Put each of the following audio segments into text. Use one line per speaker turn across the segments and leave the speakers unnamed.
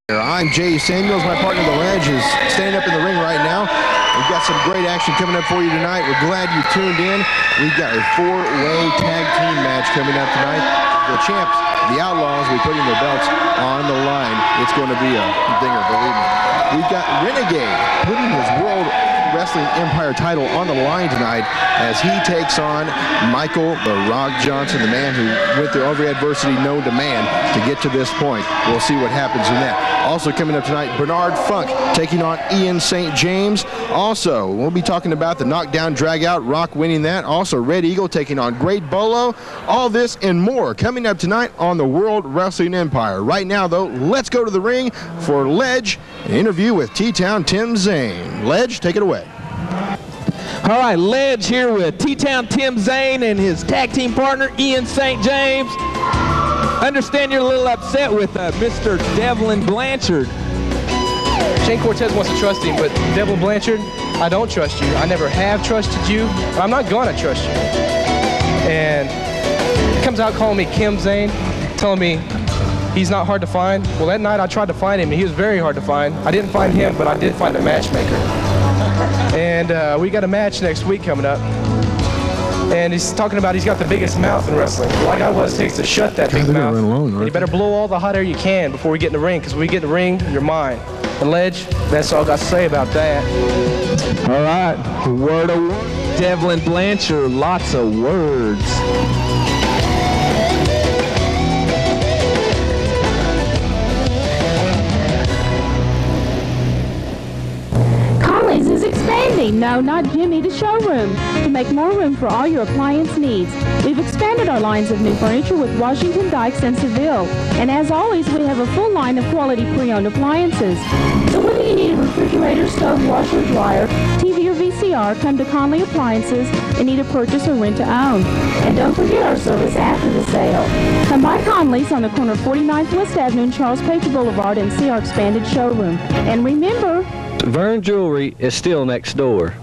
I'm Jay Samuels. My partner, The Ledge, is standing up in the ring right now. We've got some great action coming up for you tonight. We're glad you tuned in. We've got a four-way tag team match coming up tonight. The champs, the Outlaws, will be putting their belts on the line. It's going to be a dinger, believe me. We've got Renegade putting his World Wrestling Empire title on the line tonight as he takes on Michael the Rock Johnson, the man who went through every adversity known to man to get to this point. We'll see what happens in that. Also coming up tonight, Bernard Funk taking on Ian St. James. Also, we'll be talking about the knockdown drag-out, Rock winning that. Also, Red Eagle taking on Great Bolo. All this and more coming up tonight on the World Wrestling Empire. Right now, though, let's go to the ring for Ledge, an interview with T-Town Tim Zane. Ledge, take it away.
All right, Ledge here with T-Town Tim Zane and his tag team partner, Ian St. James. Understand you're a little upset with Mr. Devlin Blanchard.
Shane Cortez wants to trust him, but Devlin Blanchard, I don't trust you. I never have trusted you, but I'm not going to trust you. And he comes out calling me Kim Zane, telling me he's not hard to find. Well, that night I tried to find him, and he was very hard to find. I didn't find him, but I did find a matchmaker. And we got a match next week coming up. And he's talking about he's got the biggest mouth in wrestling. All I got was takes to shut that big mouth. And you better blow all the hot air you can before we get in the ring, because when we get in the ring, you're mine. And Ledge, that's all I got to say about that.
All right, word of word. Devlin Blanchard, lots of words.
Is expanding. No, not Jimmy, the showroom, to make more room for all your appliance needs. We've expanded our lines of new furniture with Washington Dykes and Seville. And as always, we have a full line of quality pre-owned appliances. So whether you need a refrigerator, stove, washer, dryer, TV, or VCR, come to Conley Appliances and need a purchase or rent to own. And don't forget our service after the sale. Come by Conley's on the corner of 49th West Avenue and Charles Pager Boulevard and see our expanded showroom. And remember,
Vern Jewelry is still next door.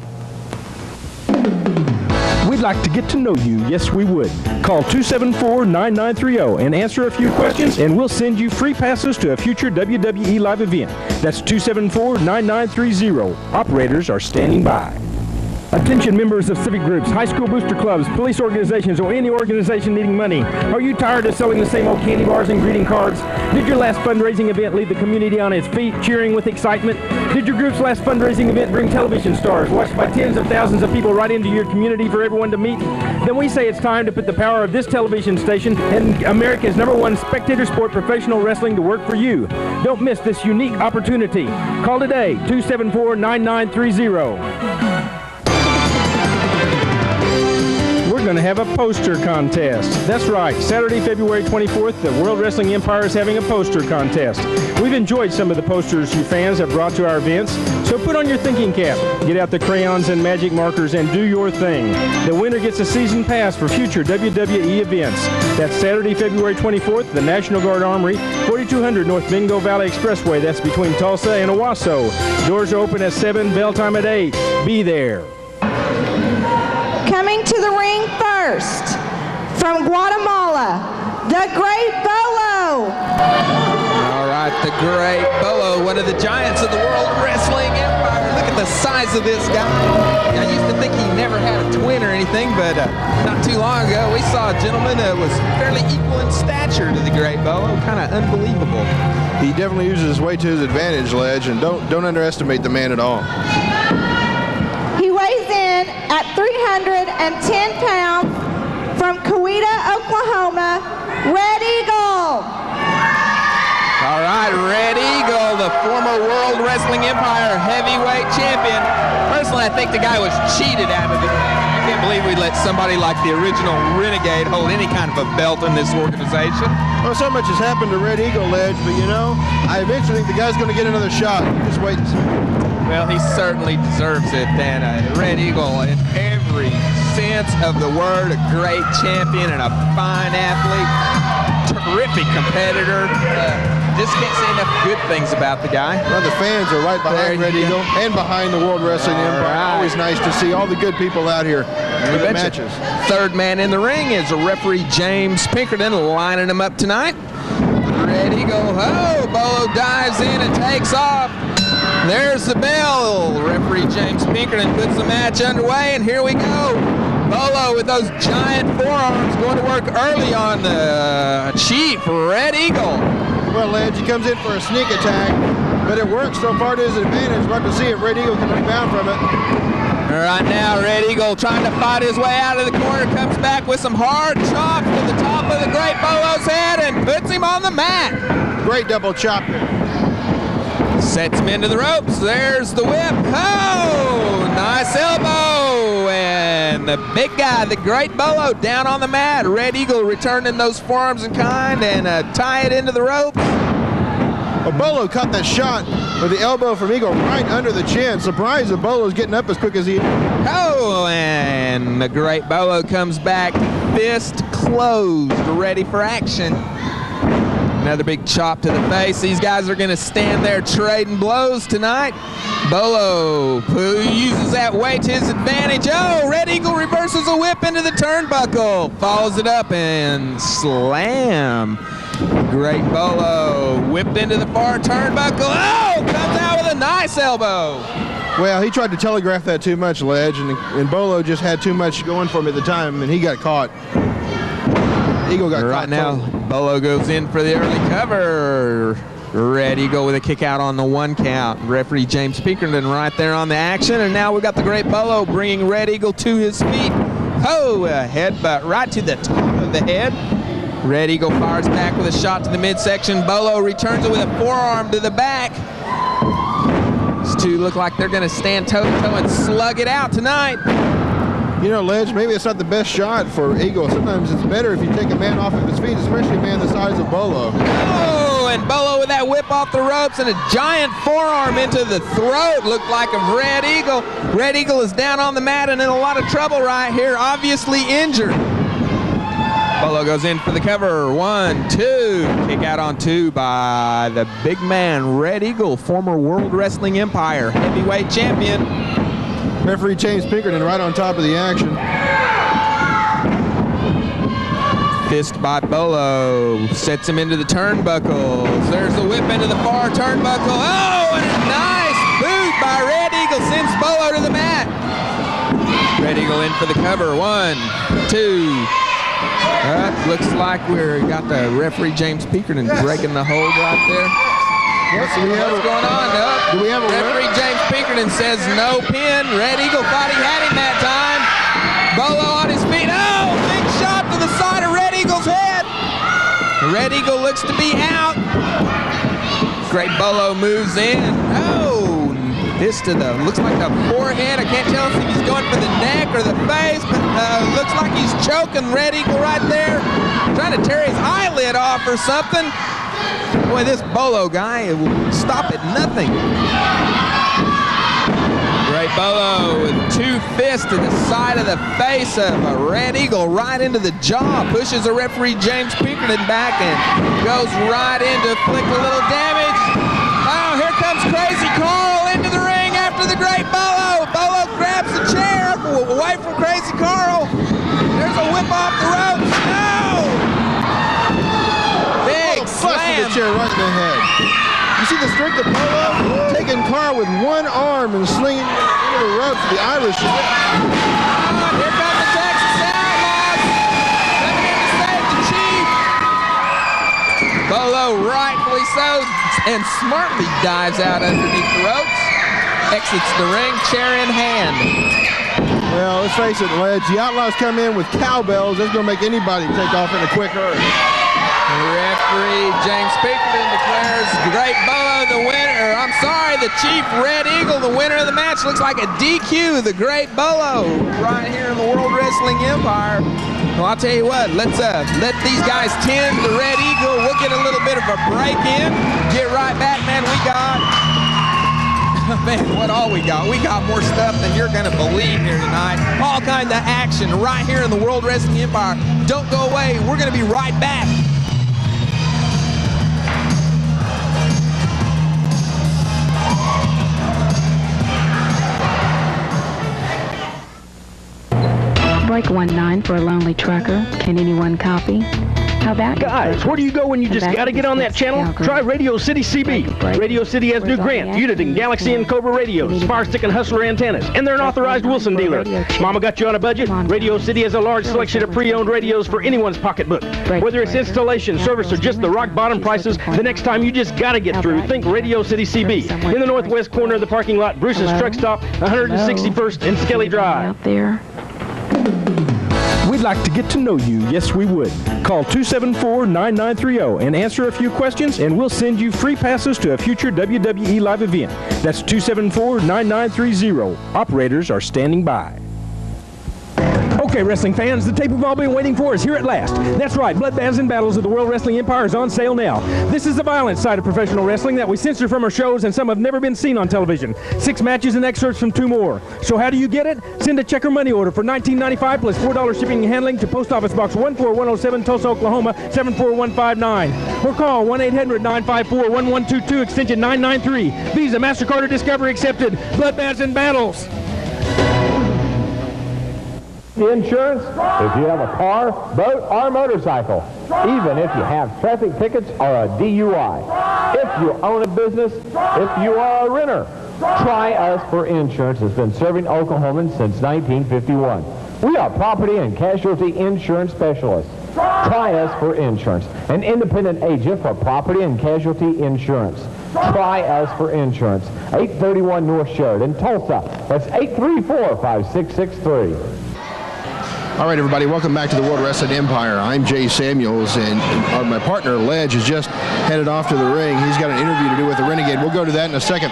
We'd like to get to know you. Yes, we would. Call 274-9930 and answer a few questions, and we'll send you free passes to a future WWE live event. That's 274-9930. Operators are standing by. Attention members of civic groups, high school booster clubs, police organizations, or any organization needing money. Are you tired of selling the same old candy bars and greeting cards? Did your last fundraising event leave the community on its feet, cheering with excitement? Did your group's last fundraising event bring television stars, watched by tens of thousands of people right into your community for everyone to meet? Then we say it's time to put the power of this television station and America's #1 spectator sport, professional wrestling, to work for you. Don't miss this unique opportunity. Call today, 274-9930. We're going to have a poster contest. That's right, Saturday, February 24th, the World Wrestling Empire is having a poster contest. We've enjoyed some of the posters you fans have brought to our events, so put on your thinking cap, get out the crayons and magic markers, and do your thing. The winner gets a season pass for future WWE events. That's Saturday, February 24th, the National Guard Armory, 4200 North Bingo Valley Expressway. That's between Tulsa and Owasso. Doors are open at 7, bell time at 8. Be there.
Coming to the ring first, from Guatemala, the Great Bolo.
All right, the Great Bolo, one of the giants of the World Wrestling Empire. Look at the size of this guy. I used to think he never had a twin or anything, but not too long ago, we saw a gentleman that was fairly equal in stature to the Great Bolo. Kind of unbelievable.
He definitely uses his weight to his advantage, Ledge, and don't underestimate the man at all.
He weighs in at 310 pounds from Coweta, Oklahoma, Red Eagle.
All right, Red Eagle, the former World Wrestling Empire heavyweight champion. Personally, I think the guy was cheated out of it. I can't believe we let somebody like the original Renegade hold any kind of a belt in this organization.
Well, so much has happened to Red Eagle, Ledge, but you know, I eventually think the guy's going to get another shot. Just wait and see.
Well, he certainly deserves it, and Red Eagle, in every sense of the word, a great champion and a fine athlete, terrific competitor. Just can't say enough good things about the guy.
Well, the fans are right behind Red Eagle and behind the World Wrestling Empire. Right. Always nice to see all the good people out here for the matches.
Third man in the ring is referee James Pinkerton, lining him up tonight. Red Eagle. Oh, Bolo dives in and takes off. There's the bell. Referee James Pinkerton puts the match underway, and here we go. Bolo with those giant forearms going to work early on the Chief Red Eagle.
Well, Ledge, he comes in for a sneak attack, but it works so far to his advantage. We'll have to see if Red Eagle can rebound from it.
Right now, Red Eagle trying to fight his way out of the corner, comes back with some hard chops to the top of the Great Bolo's head and puts him on the mat.
Great double chop there.
Sets him into the ropes. There's the whip. Oh, nice elbow. And the big guy, the Great Bolo, down on the mat. Red Eagle returning those forearms in kind and tie it into the ropes.
Well, Bolo caught that shot with the elbow from Eagle right under the chin. Surprised that Bolo's getting up as quick as he is.
Oh, and the Great Bolo comes back, fist closed, ready for action. Another big chop to the face. These guys are going to stand there trading blows tonight. Bolo uses that weight to his advantage. Oh, Red Eagle reverses a whip into the turnbuckle. Follows it up and slam. Great Bolo whipped into the far turnbuckle. Oh, comes out with a nice elbow.
Well, he tried to telegraph that too much, Ledge, and Bolo just had too much going for him at the time, and he got caught. Eagle got caught.
Right now, Bolo goes in for the early cover. Red Eagle with a kick out on the 1 count. Referee James Pinkerton right there on the action, and now we've got the Great Bolo bringing Red Eagle to his feet. Oh, a headbutt right to the top of the head. Red Eagle fires back with a shot to the midsection. Bolo returns it with a forearm to the back. These two look like they're going to stand toe-to-toe and slug it out tonight.
You know, Ledge, maybe it's not the best shot for Eagle. Sometimes it's better if you take a man off of his feet, especially a man the size of Bolo.
Oh, and Bolo with that whip off the ropes and a giant forearm into the throat, looked like of Red Eagle. Red Eagle is down on the mat and in a lot of trouble right here, obviously injured. Bolo goes in for the cover. 1, 2. Kick out on 2 by the big man, Red Eagle, former World Wrestling Empire heavyweight champion.
Referee James Pinkerton right on top of the action.
Fist by Bolo. Sets him into the turnbuckles. There's the whip into the far turnbuckle. Oh, and a nice boot by Red Eagle sends Bolo to the mat. Red Eagle in for the cover. 1, 2. Looks like we got the referee James Pinkerton breaking the hold right there.
Yes,
What's going on?
Do we have a
referee James Pinkerton says no pin. Red Eagle thought he had him that time. Bolo on his feet. Oh, big shot to the side of Red Eagle's head. Red Eagle looks to be out. Great Bolo moves in. Oh, fist to the, looks like the forehead. I can't tell if he's going for the neck or the face, but looks like he's choking Red Eagle right there. Trying to tear his eyelid off or something. Boy, this Bolo guy will stop at nothing. Great Bolo with 2 fists to the side of the face of a Red Eagle, right into the jaw. Pushes the referee James Pinkerton back and goes right in to inflict a little damage. Oh, here comes Crazy Carl into the ring after the Great Bolo. Bolo grabs the chair away from Crazy Carl. There's a whip off the ropes. No! Big slam.
The chair right in the head. You see the strength of Bolo? Taking Carl with 1 arm and slinging into the ropes of the Irish.
Here comes the Texas Outlaws. Coming in to save the Chief. Bolo, rightfully so, and smartly dives out underneath the ropes. Exits the ring, chair in hand.
Well, let's face it, Ledge. The Outlaws come in with cowbells. That's going to make anybody take off in a quick hurry.
Referee James Pinkerton declares Great Bolo the winner. I'm sorry, the Chief Red Eagle, the winner of the match. Looks like a DQ, the Great Bolo, right here in the World Wrestling Empire. Well, I'll tell you what, let's let these guys tend the Red Eagle. We'll get a little bit of a break in. Get right back, man. We got, man, what all we got? We got more stuff than you're going to believe here tonight. All kinds of action right here in the World Wrestling Empire. Don't go away. We're going to be right back.
Break 19 for a lonely trucker. Can anyone copy? How about
Guys, where do you go when you just got to get on that channel? Try Radio City CB. Radio City has new Grant, Uniden, Galaxy, and Cobra radios, Fire Stick and Hustler antennas, and they're an authorized Wilson dealer. Mama got you on a budget? Radio City has a large selection of pre-owned radios for anyone's pocketbook. Whether it's installation, service, or just the rock bottom prices, the next time you just got to get through, think Radio City CB. In the northwest corner of the parking lot, Bruce's Truck Stop, 161st and Skelly Drive.
out there?
We'd like to get to know you. Yes, we would. Call 274-9930 and answer a few questions, and we'll send you free passes to a future WWE live event. That's 274-9930. Operators are standing by. Okay, wrestling fans, the tape we've all been waiting for is here at last. That's right, Bloodbaths and Battles of the World Wrestling Empire is on sale now. This is the violent side of professional wrestling that we censor from our shows, and some have never been seen on television. 6 matches and excerpts from 2 more. So how do you get it? Send a check or money order for $19.95 plus $4 shipping and handling to Post Office Box 14107, Tulsa, Oklahoma 74159. Or call 1-800-954-1122, extension 993. Visa, MasterCard, or Discovery accepted. Bloodbaths and Battles.
Insurance, if you have a car, boat, or motorcycle, even if you have traffic tickets or a DUI. If you own a business, if you are a renter, Try Us for Insurance has been serving Oklahomans since 1951. We are property and casualty insurance specialists. Try Us for Insurance, an independent agent for property and casualty insurance. Try Us for Insurance, 831 North Sheridan, Tulsa. That's 834-5663.
All right, everybody, welcome back to the World Wrestling Empire. I'm Jay Samuels, and my partner, Ledge, has just headed off to the ring. He's got an interview to do with the Renegade. We'll go to that in a second.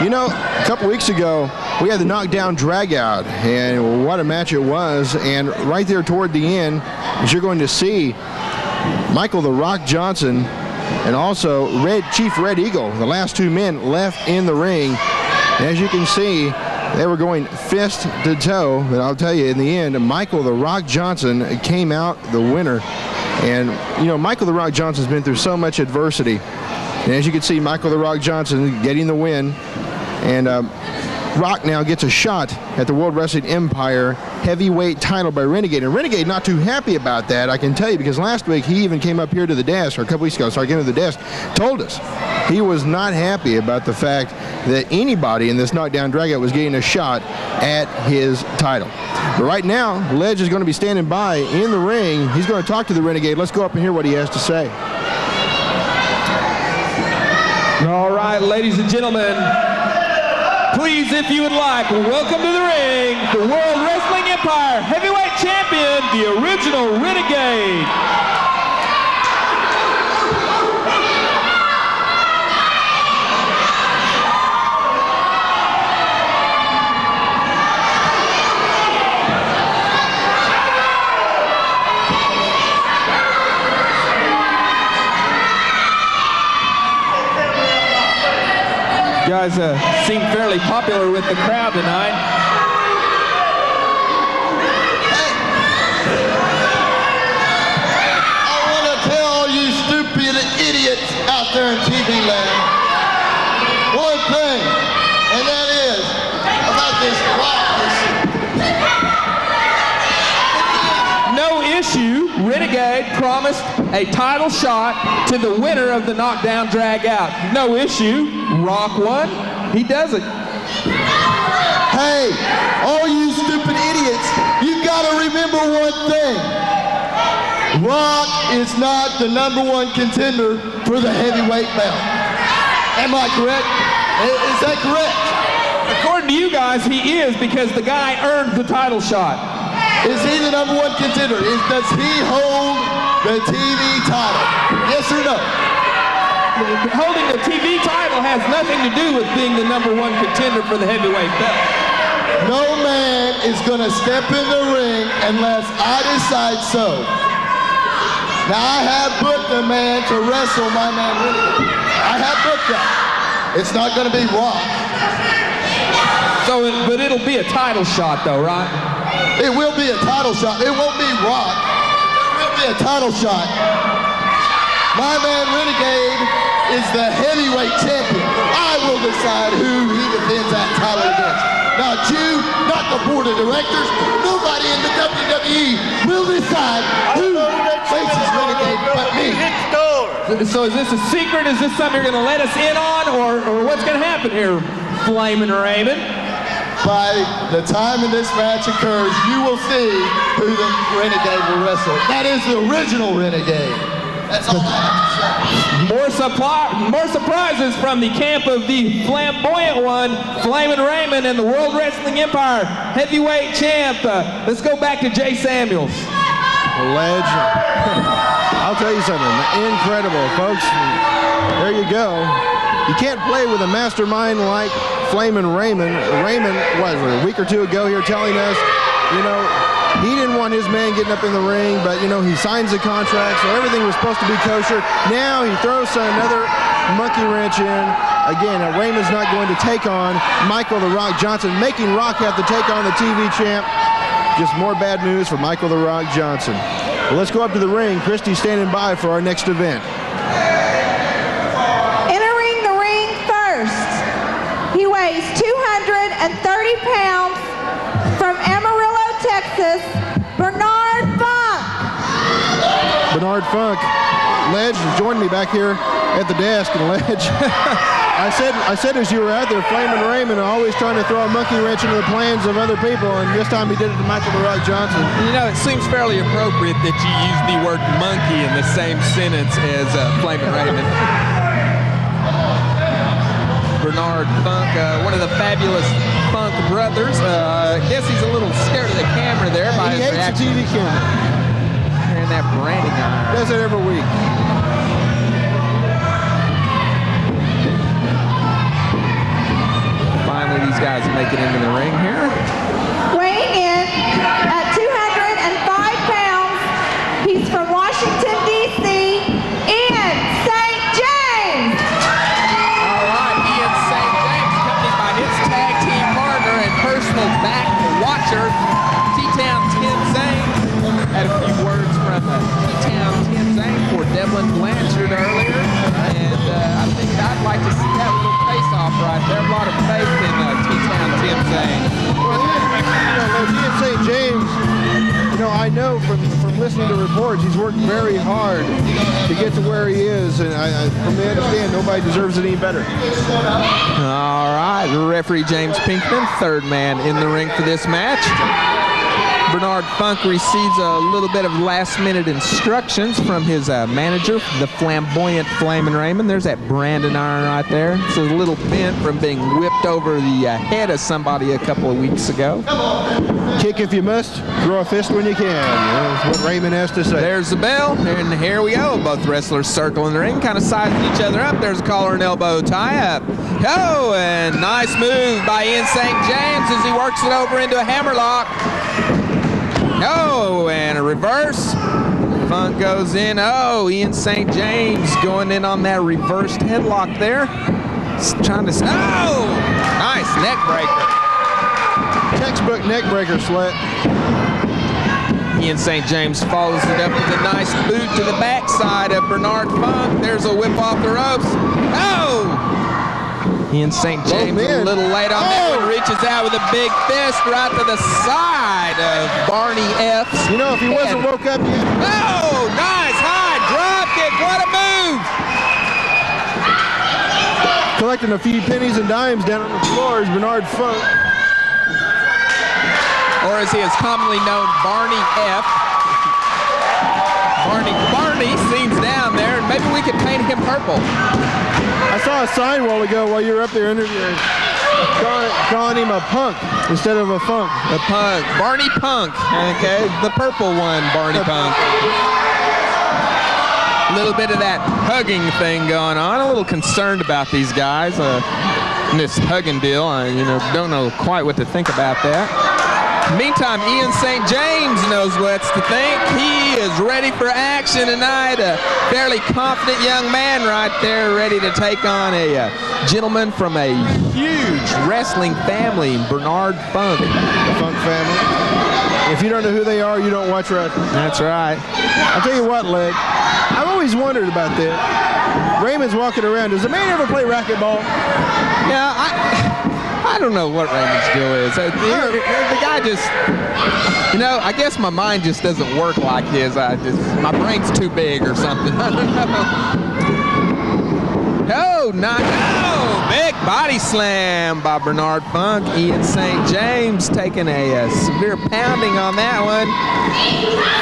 You know, a couple weeks ago, we had the knockdown drag-out, and what a match it was. And right there toward the end, as you're going to see, Michael the Rock Johnson and also Chief Red Eagle, the last 2 men left in the ring. And as you can see, they were going fist to toe, but I'll tell you, in the end, Michael the Rock Johnson came out the winner. And, you know, Michael the Rock Johnson's been through so much adversity. And as you can see, Michael the Rock Johnson getting the win. And Rock now gets a shot at the World Wrestling Empire Heavyweight Title by Renegade. And Renegade not too happy about that, I can tell you, because last week he even came up here to the desk, or a couple weeks ago, came to the desk, told us he was not happy about the fact that anybody in this knockdown dragout was getting a shot at his title. But right now, Ledge is going to be standing by in the ring. He's going to talk to the Renegade. Let's go up and hear what he has to say.
All right, ladies and gentlemen, please, if you would like, welcome to the ring, the World Wrestling Empire Heavyweight Champion, the original Renegade. You guys seem fairly popular with the crowd tonight.
I want to tell all you stupid idiots out there in TV land one thing, and that is about this rock issue.
No issue. Renegade promised a title shot to the winner of the knockdown drag out. No issue. Rock won. He does it.
Hey, all you stupid idiots, you got to remember one thing. Rock is not the #1 contender for the heavyweight belt. Am I correct? Is that correct?
According to you guys, he is, because the guy earned the title shot.
Is he the #1 contender? Does he hold the TV title? Yes or no?
Holding the TV title has nothing to do with being the #1 contender for the heavyweight belt.
No man is going to step in the ring unless I decide so. Now, I have booked a man to wrestle my man Renegade. I have booked that. It's not going to be Rock.
So, but it'll be a title shot, though, right?
It will be a title shot. It won't be Rock. It will be a title shot. My man Renegade is the heavyweight champion. I will decide who he defends that title against. Not you, not the board of directors. Nobody in the WWE will decide who faces versus Renegade but me.
So is this a secret? Is this something you're going to let us in on? Or what's going to happen here, Flamin' Raymond?
By the time this match occurs, you will see who the Renegade will wrestle. That is the original Renegade. That's all I have to say.
More surprises from the camp of the flamboyant one, Flamin' Raymond, and the World Wrestling Empire Heavyweight Champ. Let's go back to Jay Samuels.
Legend. I'll tell you something. Incredible, folks. There you go. You can't play with a mastermind like Flamin' Raymond. Raymond was a week or two ago here telling us, he didn't want his man getting up in the ring, but, he signs the contract, so everything was supposed to be kosher. Now he throws another monkey wrench in. Again, Raymond's not going to take on Michael the Rock Johnson, making Rock have to take on the TV champ. Just more bad news for Michael the Rock Johnson. Well, let's go up to the ring. Christy's standing by for our next event.
Entering the ring first, he weighs 230 pounds from Amarillo, Texas, Bernard Funk.
Bernard Funk. Ledge joined me back here at the desk, and Ledge, I said as you were out there, Flamin' Raymond always trying to throw a monkey wrench into the plans of other people, and this time he did it to Michael the Rock Johnson.
It seems fairly appropriate that you use the word monkey in the same sentence as Flamin' Raymond. Bernard Funk, one of the fabulous Funk brothers. I guess he's a little scared of the camera there by his reaction.
He hates the TV camera.
And that branding iron.
Does it every week.
Finally, these guys make it into the ring here.
Weighing in at 205 pounds, he's from Washington, D.C., Ian St. James.
All right, Ian St. James, accompanied by his tag team partner and personal back watcher, T-Town Tim Zane. Had a few words from T-Town Tim Zane for Devlin Blanchard earlier, and I think I'd like to see that little face-off right there. A lot of faith in T-Town Tim Zane.
Ian St. James, I know from listening to reports, he's worked very hard to get to where he is, and from what I understand, nobody deserves it any better.
All right, referee James Pinkman, third man in the ring for this match. Bernard Funk receives a little bit of last-minute instructions from his manager, the flamboyant Flamin' Raymond. There's that branding iron right there. It's a little bent from being whipped over the head of somebody a couple of weeks ago.
Kick if you must, throw a fist when you can. That's what Raymond has to say.
There's the bell, and here we go. Both wrestlers circling the ring, kind of sizing each other up. There's a collar and elbow tie-up. Oh, and nice move by Ian St. James as he works it over into a hammerlock. Oh, and a reverse. Funk goes in. Oh, Ian St. James going in on that reversed headlock there. Trying to... Oh! Nice neck breaker.
Textbook neck breaker, Slet.
Ian St. James follows it up with a nice boot to the backside of Bernard Funk. There's a whip off the ropes. Oh! Ian St. James a little late on that one, reaches out with a big fist right to the side of Barney F's
if he wasn't woke up yet.
Oh, nice high drop kick. What a move.
Collecting a few pennies and dimes down on the floor is Bernard Funk.
Or as he is commonly known, Barney F. Barney seems down there, and maybe we could paint him purple.
I saw a sign a while ago while you were up there interviewing, calling him a punk instead of a funk.
A punk. Barney Punk. Okay, the purple one, Barney Punk. A little bit of that hugging thing going on. A little concerned about these guys. This hugging deal. Don't know quite what to think about that. Meantime, Ian St. James knows what to think. He is ready for action tonight. A fairly confident young man right there, ready to take on a gentleman from a huge wrestling family, Bernard Funk.
The Funk family. If you don't know who they are, you don't watch wrestling.
That's right.
I'll tell you what, Leg. I've always wondered about this. Raymond's walking around. Does the man ever play racquetball?
Yeah, I don't know what Raymond's deal is. The guy just, you know, I guess my mind just doesn't work like his. My brain's too big or something. I don't know. Oh, big body slam by Bernard Funk. Ian St. James taking a severe pounding on that one.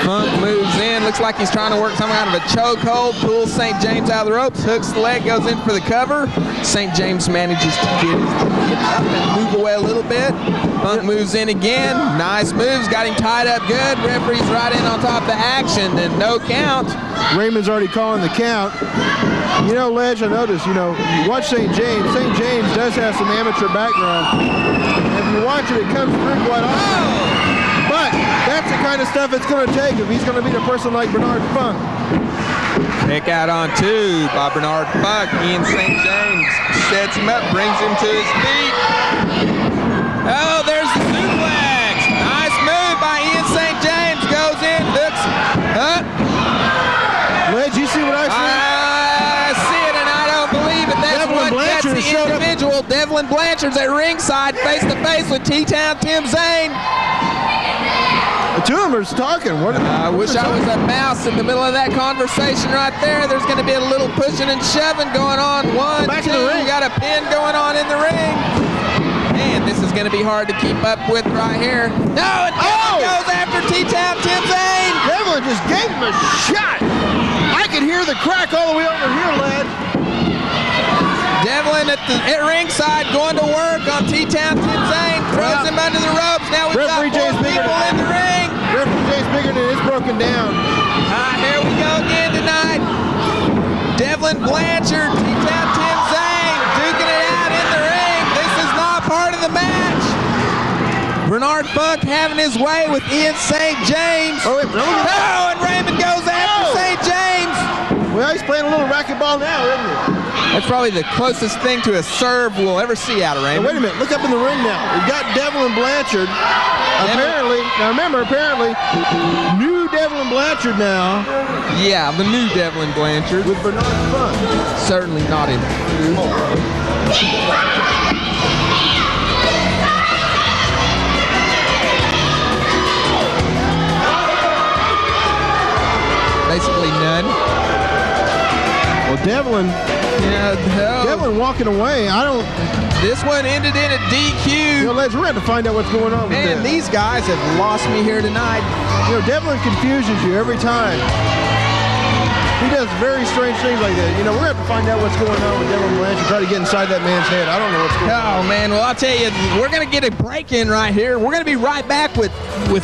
Funk moves in. Looks like he's trying to work some kind of a chokehold. Pulls St. James out of the ropes. Hooks the leg, goes in for the cover. St. James manages to get up and move away a little bit. Funk moves in again. Nice moves. Got him tied up good. Referee's right in on top of the action, and no count.
Raymond's already calling the count. You know, Ledge, I noticed, you know, you watch St. James. St. James does have some amateur background. If you watch it, it comes through quite often. But that's the kind of stuff it's going to take if he's going to beat a person like Bernard Funk.
Kick out on 2 by Bernard Funk. Ian St. James sets him up, brings him to his feet. Oh, there's the suplex. Nice move by Ian St. James. Goes in, hooks up.
Ledge, you see what I see?
I see it, and I don't believe it. That's what gets the individual. Devlin Blanchard's at ringside, face-to-face with T-Town Tim Zane.
The two of them are talking.
I wish I was a mouse in the middle of that conversation right there. There's going to be a little pushing and shoving going on. 1, 2, we got a pin going on in the ring. Man, this is going to be hard to keep up with right here. No, and Devlin goes after T-Town Tim Zane.
Devlin just gave him a shot. I can hear the crack all the way over here, lad.
Devlin at ringside going to work on T-Town Tim Zane. Throws him under the ropes. Now we've got 4 people in the ring.
Referee James Biggerton is broken down.
Here we go again tonight. Devlin Blanchard, T-Town Tim Zane duking it out in the ring. This is not part of the match. Bernard Funk having his way with Ian St. James. And Raymond goes after St. James.
Well, he's playing a little racquetball now, isn't he?
That's probably the closest thing to a serve we'll ever see out of Raymond.
Now, wait a minute, look up in the ring now. We've got Devlin Blanchard. Apparently, now remember, new Devlin Blanchard now.
Yeah, the new Devlin Blanchard.
With Bernard Funk.
Certainly not improved. Basically none.
Well, Devlin walking away.
This one ended in a DQ.
You know, lads, we're going to have to find out what's going on with this.
Man, these guys have lost me here tonight.
You know, Devlin confuses you every time. He does very strange things like that. You know, we're going to have to find out what's going on with Devlin Blanchard. Try to get inside that man's head. I don't know what's going on.
Oh, man. Well, I'll tell you, we're going to get a break in right here. We're going to be right back with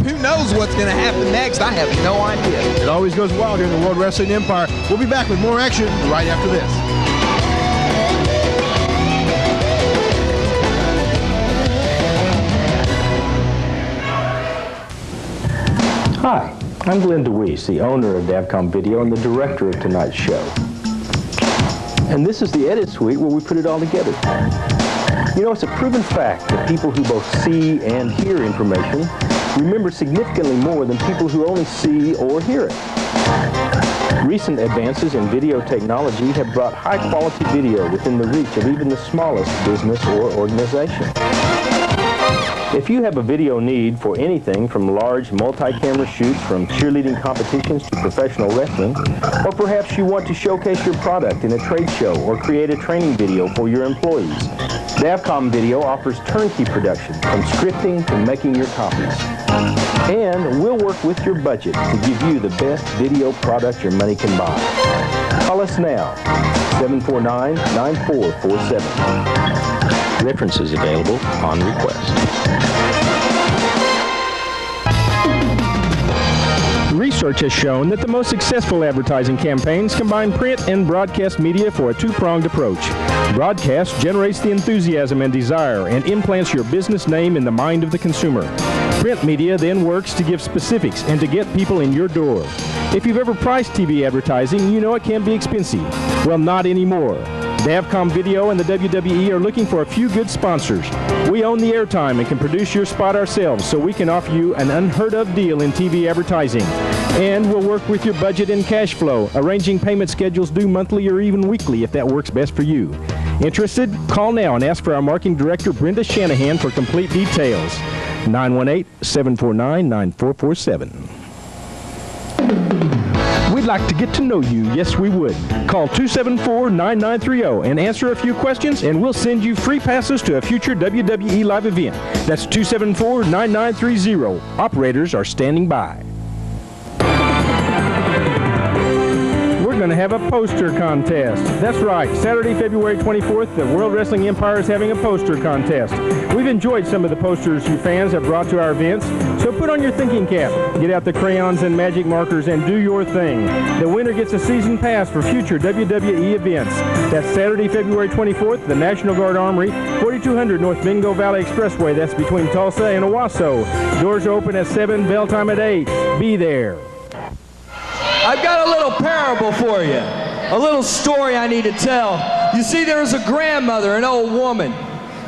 who knows what's going to happen next. I have no idea.
It always goes wild here in the World Wrestling Empire. We'll be back with more action right after this.
Hi, I'm Glenn DeWeese, the owner of Davcom Video and the director of tonight's show. And this is the edit suite where we put it all together. You know, it's a proven fact that people who both see and hear information remember significantly more than people who only see or hear it. Recent advances in video technology have brought high-quality video within the reach of even the smallest business or organization. If you have a video need for anything from large multi-camera shoots from cheerleading competitions to professional wrestling, or perhaps you want to showcase your product in a trade show or create a training video for your employees, Davcom Video offers turnkey production from scripting to making your copies. And we'll work with your budget to give you the best video product your money can buy. Call us now, 749-9447. References available on request. Research has shown that the most successful advertising campaigns combine print and broadcast media for a two-pronged approach. Broadcast generates the enthusiasm and desire and implants your business name in the mind of the consumer. Print media then works to give specifics and to get people in your door. If you've ever priced TV advertising, you know it can be expensive. Well, not anymore. Davcom Video and the WWE are looking for a few good sponsors. We own the airtime and can produce your spot ourselves, so we can offer you an unheard-of deal in TV advertising. And we'll work with your budget and cash flow, arranging payment schedules due monthly or even weekly if that works best for you. Interested? Call now and ask for our marketing director, Brenda Shanahan, for complete details. 918-749-9447. We'd like to get to know you. Yes, we would. Call 274-9930 and answer a few questions, and we'll send you free passes to a future WWE live event. That's 274-9930. Operators are standing by. We're going to have a poster contest. That's right. Saturday, February 24th, the World Wrestling Empire is having a poster contest. We've enjoyed some of the posters you fans have brought to our events, so put on your thinking cap, get out the crayons and magic markers, and do your thing. The winner gets a season pass for future WWE events. That's Saturday, February 24th, the National Guard Armory, 4200 North Bingo Valley Expressway. That's between Tulsa and Owasso. Doors are open at 7, bell time at 8. Be there.
I've got a little parable for you, a little story I need to tell. You see, there was a grandmother, an old woman.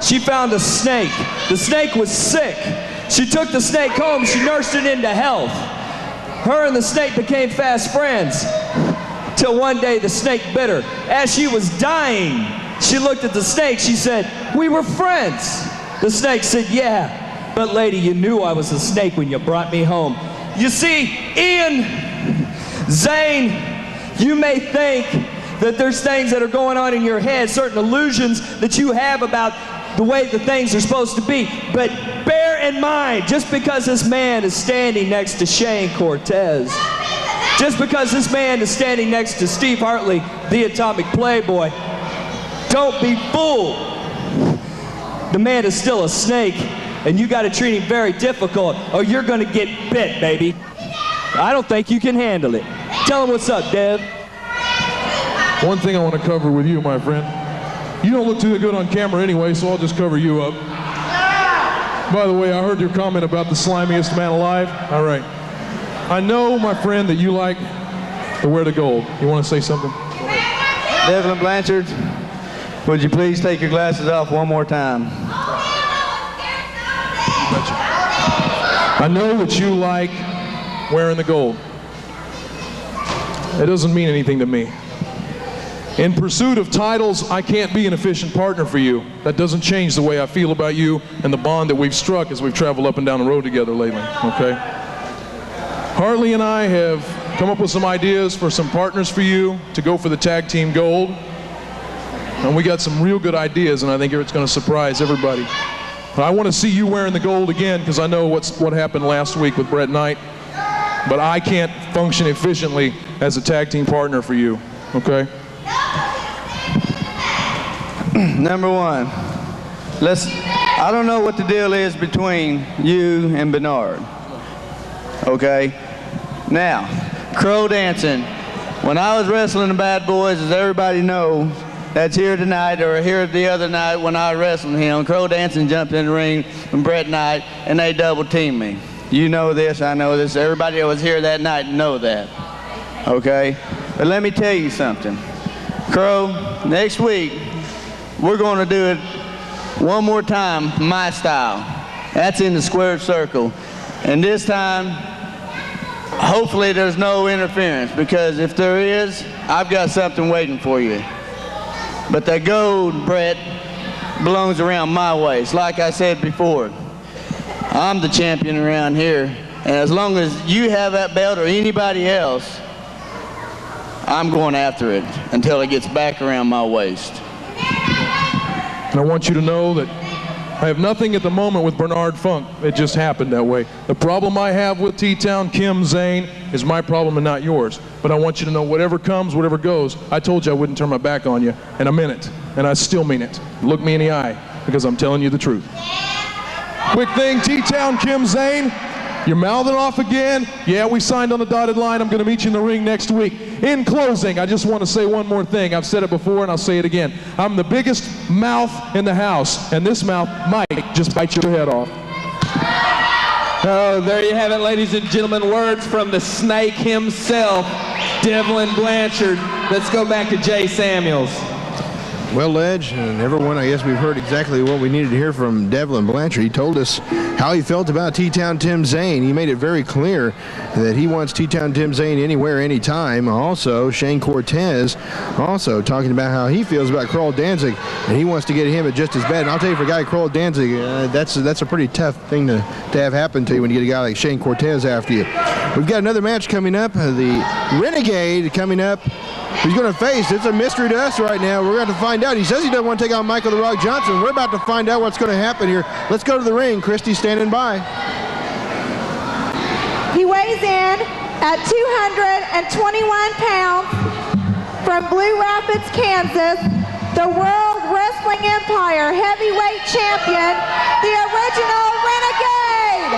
She found a snake. The snake was sick. She took the snake home. She nursed it into health. Her and the snake became fast friends, till one day the snake bit her. As she was dying, she looked at the snake. She said, "We were friends." The snake said, "Yeah, but lady, you knew I was a snake when you brought me home." You see, Ian, Zane, you may think that there's things that are going on in your head, certain illusions that you have about the way the things are supposed to be. But bear in mind, just because this man is standing next to Shane Cortez, just because this man is standing next to Steve Hartley, the Atomic Playboy, don't be fooled. The man is still a snake, and you got to treat him very difficult, or you're going to get bit, baby. I don't think you can handle it. Tell him what's up, Dev.
One thing I want to cover with you, my friend. You don't look too good on camera anyway, so I'll just cover you up. By the way, I heard your comment about the slimiest man alive. All right. I know, my friend, that you like to wear the gold. You want to say something?
Devlin Blanchard, would you please take your glasses off one more time?
I know that you like wearing the gold. It doesn't mean anything to me. In pursuit of titles, I can't be an efficient partner for you. That doesn't change the way I feel about you and the bond that we've struck as we've traveled up and down the road together lately, okay? Hartley and I have come up with some ideas for some partners for you to go for the tag team gold. And we got some real good ideas, and I think it's going to surprise everybody. But I want to see you wearing the gold again, because I know what happened last week with Bret Knight. But I can't function efficiently as a tag team partner for you, okay?
Number one, I don't know what the deal is between you and Bernard, okay? Now, crow dancing. When I was wrestling the Bad Boys, as everybody knows, that's here tonight or here the other night when I wrestled him, crow dancing jumped in the ring with Bret Knight and they double teamed me. You know this, I know this. Everybody that was here that night know that, okay? But let me tell you something. Crow, next week, we're going to do it one more time, my style. That's in the squared circle. And this time, hopefully there's no interference, because if there is, I've got something waiting for you. But that gold, Bret, belongs around my waist. Like I said before, I'm the champion around here, and as long as you have that belt or anybody else, I'm going after it until it gets back around my waist.
And I want you to know that I have nothing at the moment with Bernard Funk. It just happened that way. The problem I have with T-Town, Kim, Zane, is my problem and not yours. But I want you to know whatever comes, whatever goes, I told you I wouldn't turn my back on you, and I meant it, and I still mean it. Look me in the eye, because I'm telling you the truth. Quick thing, T-Town, Kim, Zane, you're mouthing off again. Yeah, we signed on the dotted line. I'm going to meet you in the ring next week. In closing, I just want to say one more thing. I've said it before and I'll say it again. I'm the biggest mouth in the house, and this mouth might just bite your head off.
Oh, there you have it, ladies and gentlemen. Words from the snake himself, Devlin Blanchard. Let's go back to Jay Samuels.
Well, Ledge, and everyone, I guess we've heard exactly what we needed to hear from Devlin Blanchard. He told us how he felt about T-Town Tim Zane. He made it very clear that he wants T-Town Tim Zane anywhere, anytime. Also, Shane Cortez also talking about how he feels about Kroll Danzig, and he wants to get him at just as bad. And I'll tell you, for a guy Kroll Danzig, that's a pretty tough thing to have happen to you when you get a guy like Shane Cortez after you. We've got another match coming up. The Renegade coming up. He's going to face, it's a mystery to us right now. We're going to find out. He says he doesn't want to take on Michael the Rock Johnson. We're about to find out what's going to happen here. Let's go to the ring. Christy's standing by.
He weighs in at 221 pounds from Blue Rapids, Kansas, the World Wrestling Empire Heavyweight Champion, the original Renegade.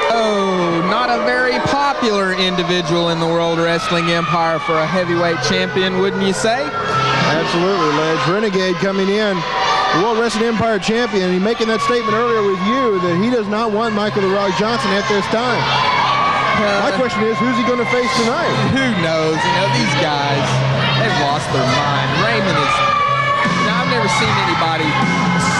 Oh, not a very popular individual in the World Wrestling Empire for a heavyweight champion, wouldn't you say?
Absolutely, Ledge. Renegade coming in, the World Wrestling Empire champion. He's making that statement earlier with you that he does not want Michael the Rock Johnson at this time. My question is, who's he going to face tonight?
Who knows? You know, these guys, they've lost their mind. Raymond is, now I've never seen anybody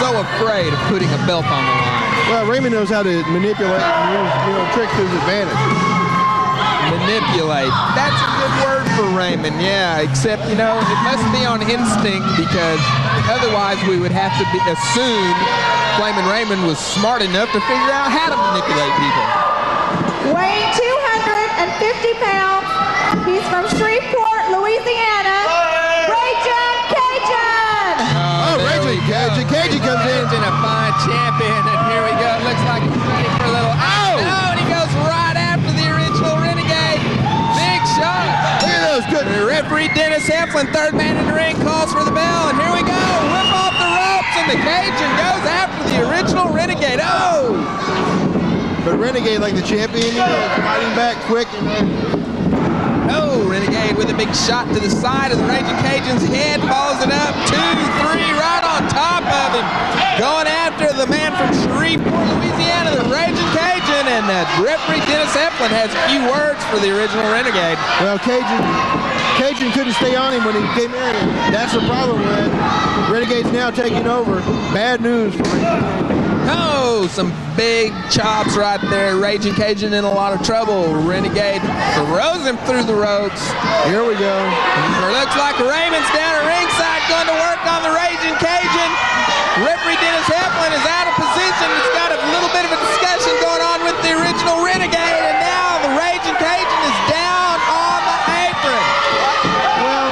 so afraid of putting a belt on the line.
Well, Raymond knows how to manipulate and use, tricks to his advantage.
Manipulate. That's a good word for Raymond, yeah, except, it must be on instinct, because otherwise we would have to assume Flamin' Raymond was smart enough to figure out how to manipulate people.
Weighing 250 pounds, he's from Shreveport, Louisiana, Raging Cajun!
Raging Cajun. Cajun comes in.
A fine champion, and here we go. It looks like he's ready for a little... Oh! No, and he goes right after the original Renegade. Big shot.
Look at those good...
The referee Dennis Heflin, third man in the ring, calls for the bell, and here we go. Whip off the ropes, and the Cajun goes after the original Renegade. Oh!
But Renegade, like the champion, fighting back quick.
Oh, Renegade with a big shot to the side of the Raging Cajun's head, follows it up, 2, 3, right on top of him. Going after the man from Shreveport, Louisiana, the Raging Cajun, and referee Dennis Heflin has few words for the original Renegade.
Well, Cajun couldn't stay on him when he came in. That's the problem, man. Renegade's now taking over. Bad news for Renegade.
Oh, some big chops right there. Raging Cajun in a lot of trouble. Renegade throws him through the ropes.
Here we go.
It looks like Raymond's down at ringside going to work on the Raging Cajun. Referee Dennis Heflin is out of position. He's got a little bit of a discussion going on with the original Renegade, and now the Raging Cajun is down on the apron.
Well,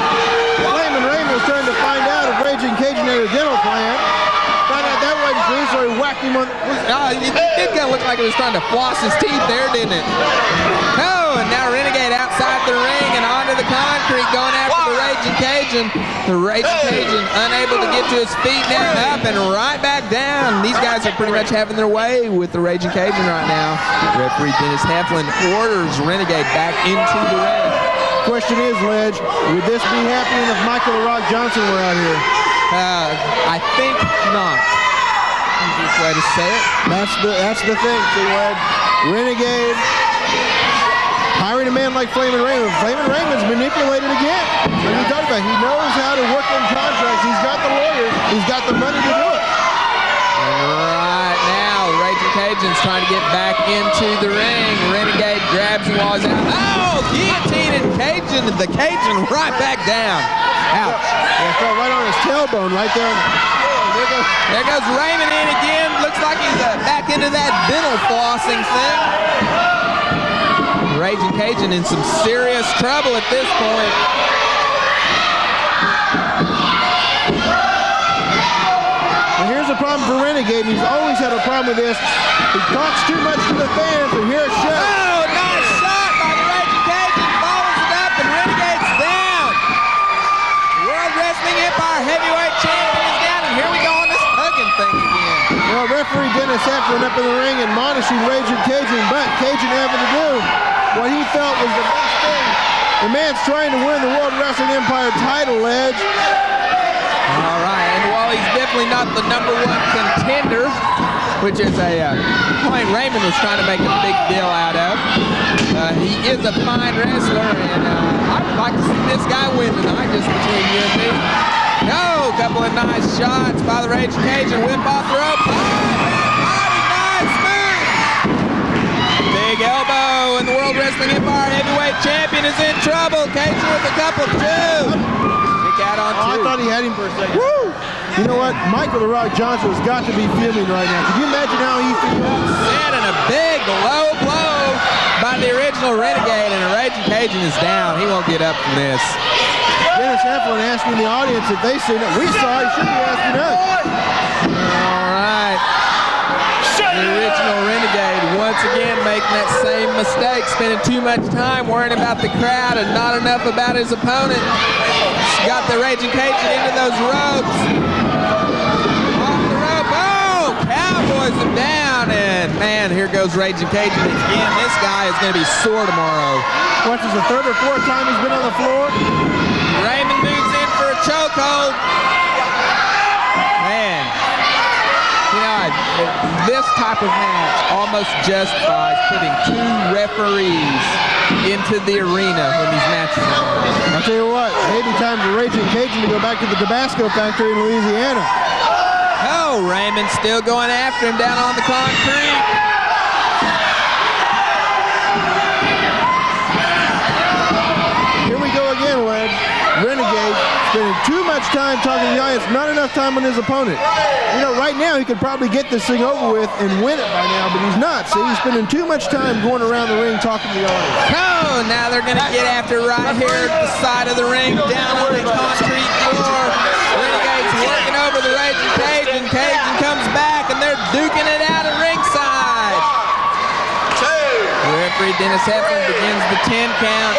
Flamin' Raymond was trying to find out if Raging Cajun had a dental plan. That wasn't true, so he whacked him on.
It did kind of look like he was trying to floss his teeth there, didn't it? Oh, and now Renegade outside the ring and onto the concrete going after the Raging Cajun. The Raging Cajun unable to get to his feet now, up and right back down. These guys are pretty much having their way with the Raging Cajun right now. Referee Dennis Heflin orders Renegade back into the ring.
Question is, Ledge, would this be happening if Michael the Rock Johnson were out here?
I think not. Easiest way to say it.
That's the thing, see, Ledge. Renegade hiring a man like Flamin' Raymond. Flamin' Raymond's manipulated again. Like we talked about, he knows how to work in contracts. He's got the lawyers. He's got the money to do it.
Right now, Raging Cajun's trying to get back into the ring. Renegade grabs and walls out. Oh, guillotine and Cajun. The Cajun right back down. Ouch.
Yeah, fell right on his tailbone, right there.
There goes Raymond in again. Looks like he's back into that dental flossing thing. Raging Cajun in some serious trouble at this point.
And here's the problem for Renegade. He's always had a problem with this. He talks too much to the fans, and here it's shut.
Oh, nice shot by the Raging Cajun. Follows it up, and Renegade's down. World Wrestling Empire Heavyweight Champion is down, and here we go on this hugging thing again.
Well, referee Dennis Heflin up in the ring admonishing Raging Cajun, but Cajun having to do what he felt was the best thing. The man's trying to win the World Wrestling Empire title, Ledge.
All right, and while he's definitely not the #1 contender, which is a point Raymond was trying to make a big deal out of, he is a fine wrestler, and I would like to see this guy win tonight, just between you and me. No, couple of nice shots by the Raging Cajun. Whip off the rope. Body, nice move. Big elbow, and the World Wrestling Empire Heavyweight Champion is in trouble. Cajun with a couple of two. Kick out on two.
I thought he had him for a second. Woo! You know what? Michael the Rock Johnson has got to be fuming right now. Can you imagine how he feels?
And a big low blow by the original Renegade, and the Raging Cajun is down. He won't get up from this.
Dennis Heflin asking the audience if they seen it. We saw it. He should be asking us.
All right. The original Renegade once again making that same mistake, spending too much time worrying about the crowd and not enough about his opponent. Got the Raging Cajun into those ropes. Off the rope. Oh, cowboys him down. And man, here goes Raging Cajun again. This guy is going to be sore tomorrow.
What is the third or fourth time he's been on the floor?
Raymond moves in for a chokehold. Man, you know, this type of match almost justifies putting two referees into the arena when these matches are on.
I'll tell you what, maybe time for Raging Cajun to go back to the Tabasco factory in Louisiana.
Oh, Raymond still going after him down on the concrete.
Here we go again, Webb. Renegade spending too much time talking to the audience, not enough time on his opponent. You know, right now he could probably get this thing over with and win it by now, but he's not. See, he's spending too much time going around the ring talking to the audience.
Oh, now they're going to get after right here at the side of the ring, down on the concrete floor. Renegade's working over the Raging Cajun. Cajun comes back, and they're duking it out at ringside. Referee Dennis Heflin begins the 10 count.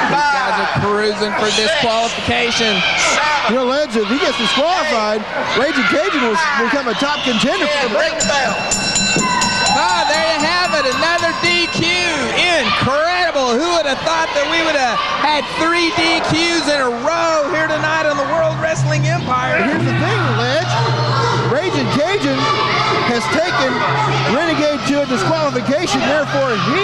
These guys are cruising for disqualification.
You know, lads, if he gets disqualified, Raging Cajun will become a top contender for the ring belt.
Oh, there you have it, another DQ. Incredible. Who would have thought that we would have had 3 DQs in a row here tonight on the World Wrestling Empire?
Here's the thing, lads. Raging Cajun has taken Renegade to a disqualification, therefore he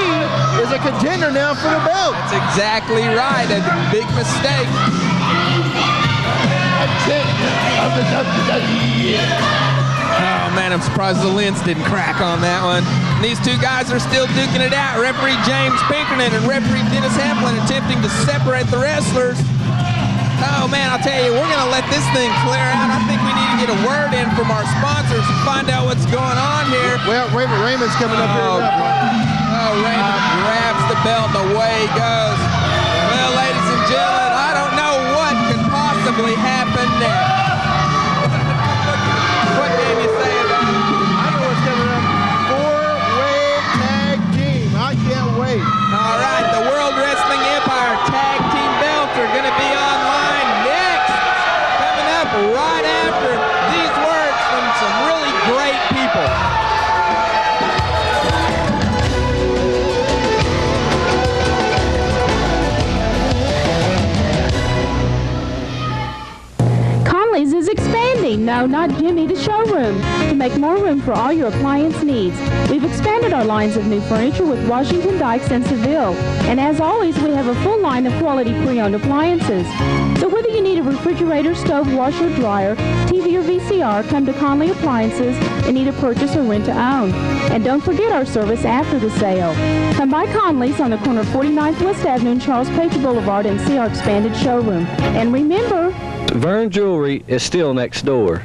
is a contender now for the belt.
That's exactly right, a big mistake.
Of the WWE.
Oh man, I'm surprised the lens didn't crack on that one. And these two guys are still duking it out. Referee James Pinkerton and referee Dennis Heflin attempting to separate the wrestlers. Oh man, I'll tell you, we're gonna let this thing clear out. I think we need to get a word in from our sponsors and find out what's going on here.
Well, Raymond's coming up here.
Oh, Raymond grabs the belt and away he goes. Well, ladies and gentlemen, I don't know what could possibly happen next. What can you say about it?
I know what's coming up. 4-way tag team. I can't wait.
All right, the World Wrestling Empire tag team belts are going to be online next. Coming up right after these words from some really great people.
Conley's is expanding. No, not Jimmy, the showroom. To make more room for all your appliance needs, we've expanded our lines of new furniture with Washington Dykes and Seville. And as always, we have a full line of quality pre-owned appliances. So whether you need a refrigerator, stove, washer, dryer, TV, or VCR, come to Conley Appliances and need a purchase or rent to own. And don't forget our service after the sale. Come by Conley's on the corner of 49th West Avenue and Charles Page Boulevard and see our expanded showroom. And remember,
Vern Jewelry is still next door.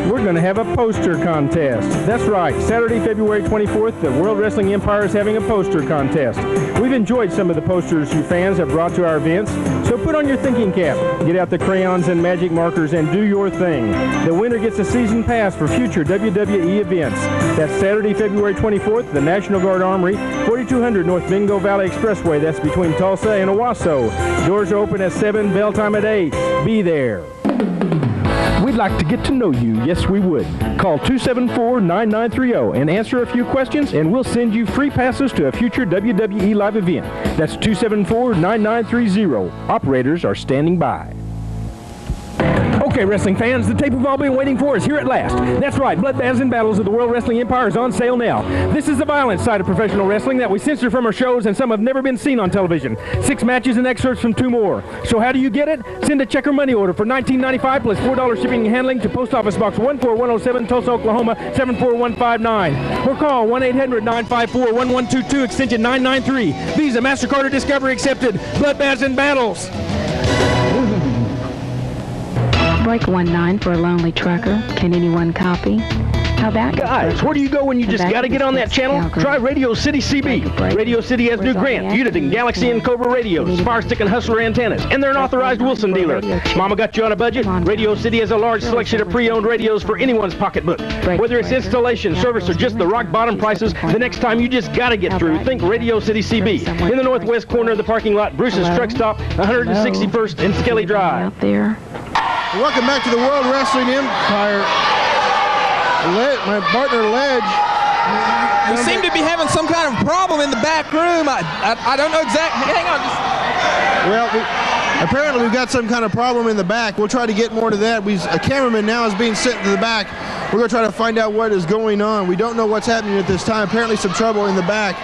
We're going to have a poster contest. That's right. Saturday, February 24th, the World Wrestling Empire is having a poster contest. We've enjoyed some of the posters you fans have brought to our events, so put on your thinking cap, get out the crayons and magic markers, and do your thing. The winner gets a season pass for future WWE events. That's Saturday, February 24th, the National Guard Armory, 4200 North Bingo Valley Expressway. That's between Tulsa and Owasso. Doors are open at 7, bell time at 8. Be there. We'd like to get to know you. Yes, we would. Call 274-9930 and answer a few questions, and we'll send you free passes to a future WWE live event. That's 274-9930. Operators are standing by. Okay, wrestling fans, the tape we've all been waiting for is here at last. That's right, Bloodbaths and Battles of the World Wrestling Empire is on sale now. This is the violent side of professional wrestling that we censor from our shows, and some have never been seen on television. 6 matches and excerpts from 2 more. So how do you get it? Send a check or money order for $19.95 plus $4 shipping and handling to Post Office Box 14107, Tulsa, Oklahoma 74159. Or call 1-800-954-1122, extension 993. Visa, MasterCard, or Discovery accepted. Bloodbaths and Battles.
Break 19 for a lonely trucker. Can anyone copy? How about
Guys, where do you go when you just got to get on that channel? Try Radio City CB. Radio City has new Grant, Uniden, Galaxy, and Cobra radios, Fire Stick and Hustler antennas, and they're an authorized Wilson dealer. Mama got you on a budget? Radio City has a large selection of pre-owned radios for anyone's pocketbook. Whether it's installation, service, or just the rock bottom prices, the next time you just got to get through, think Radio City CB. In the northwest corner of the parking lot, Bruce's Truck Stop, 161st and Skelly Drive.
out there?
Welcome back to the World Wrestling Empire. My partner Ledge.
We seem to be having some kind of problem in the back room. I don't know exactly. Hang on.
Well, apparently we've got some kind of problem in the back. We'll try to get more to that. A cameraman now is being sent to the back. We're going to try to find out what is going on. We don't know what's happening at this time. Apparently some trouble in the back.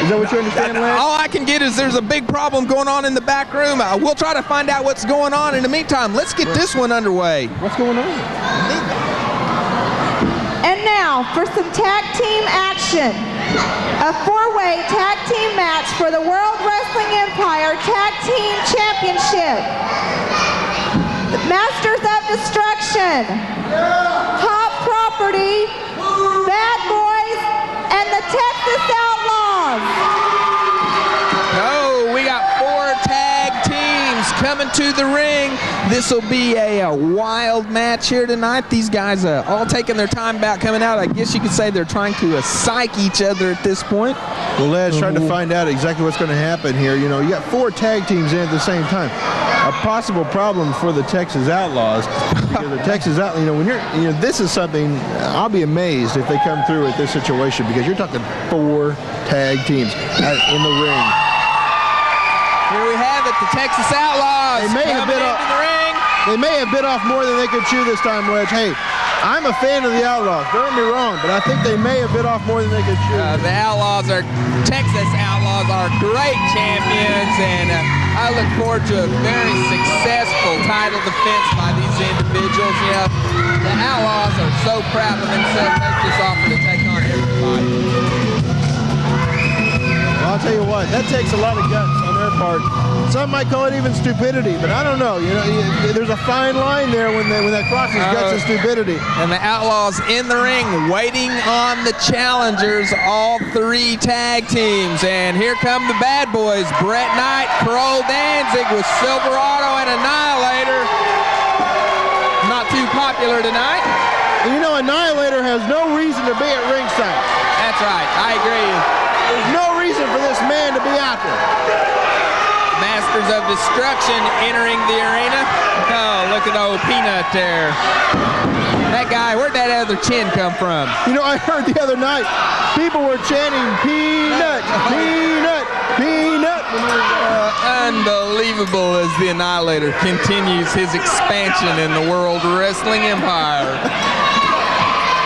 Is that what you understand, Ledge?
All I can get is there's a big problem going on in the back room. We'll try to find out what's going on. In the meantime, let's get this one underway.
What's going on?
And now for some tag team action. A 4-way tag team match for the World Wrestling Empire Tag Team Championship. The Masters of Destruction, Hot Property, Bad Boys, and the Texas Outlaws.
Oh, we got 4 tag teams coming to the ring. This will be a wild match here tonight. These guys all taking their time about coming out. I guess you could say they're trying to psych each other at this point.
Well, Led's trying to find out exactly what's going to happen here. You know, you got 4 tag teams in at the same time. A possible problem for the Texas Outlaws. Because the Texas Outlaws, this is something, I'll be amazed if they come through with this situation, because you're talking 4 tag teams in the ring.
Here we have it, the Texas Outlaws
They may have
coming into the ring.
They may have bit off more than they could chew this time, Wedge. Hey, I'm a fan of the Outlaws. Don't get me wrong, but I think they may have bit off more than they could chew.
The Texas Outlaws are great champions, and I look forward to a very successful title defense by these individuals. The Outlaws are so proud of themselves. They just offer to take on everybody.
Well, I'll tell you what, that takes a lot of guts on their part. Some might call it even stupidity, but I don't know. There's a fine line there when that crosses guts and stupidity.
And the Outlaws in the ring waiting on the challengers, all 3 tag teams. And here come the Bad Boys, Bret Knight, Kroll Danzig with Silverado and Annihilator. Not too popular tonight.
Annihilator has no reason to be at ringside.
That's right, I agree.
There's no reason for this man to be out there.
Masters of Destruction entering the arena. Oh, look at old Peanut there. That guy, where'd that other chin come from?
I heard the other night, people were chanting, Peanut, Peanut, Peanut.
Unbelievable as the Annihilator continues his expansion in the World Wrestling Empire.